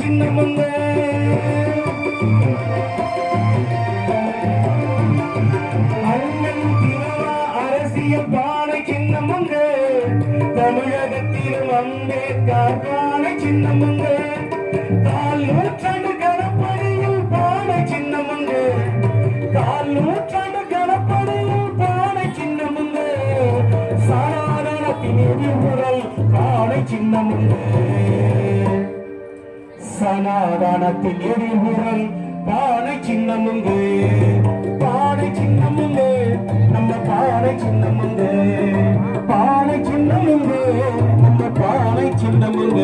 சின்னமுங்க அண்ணன் திரவா அரசியல் பானை சின்னமுங்க தமிழகத்திலும் அம்பேத்கர் பானை சின்னமுங்க கால் நூற்றாண்டு கணப்படியில் பானை சின்னமுங்க கால் நூற்றாண்டு கணப்படியில் பானை சின்னமுங்க சனாதனத்தின் எதிர்முறை பானை சின்னமுங்க சனாதனத்தின் எதிர்முறை பானை சின்னமுங்க பானை சின்னமுங்க நம்ம பானை சின்னமுங்க பானை சின்னமுங்க நம்ம பானை சின்னமுங்க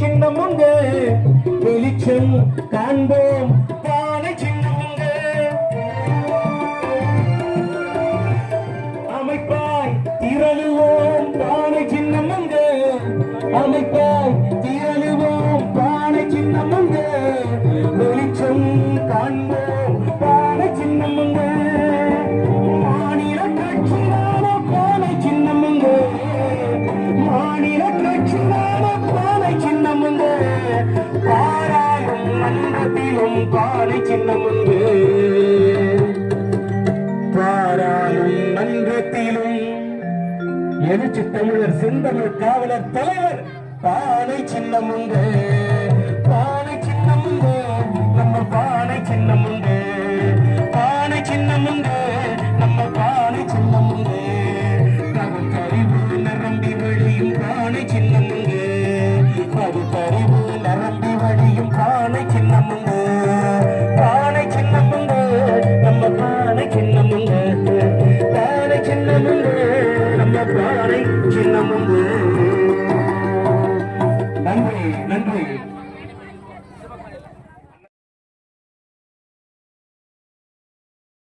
சின்னமுங்க வெளிச்சம் காண்போம் பானை சின்னமுங்க அமைப்பாய் திரளுவோம் பானை சின்னமுங்க அமைப்பாய் திரளுவோம் பானை சின்னமுங்க வெளிச்சம் காண்போம் பானை சின்னமுங்க மாநில கட்சியான பானை சின்னமுங்க மாநில கட்சியான பானை சின்னமுங்க பாராளும் மன்றத்திலும் பானை சின்னமுங்க பாராளும் மன்றத்திலும் எழுச்சி தமிழர் செந்தமிழ் காவலர் தலைவர் பானை சின்னமுங்க பானை சின்னமுங்க நம்ம பானை சின்னமுங்க பானை சின்னமுங்க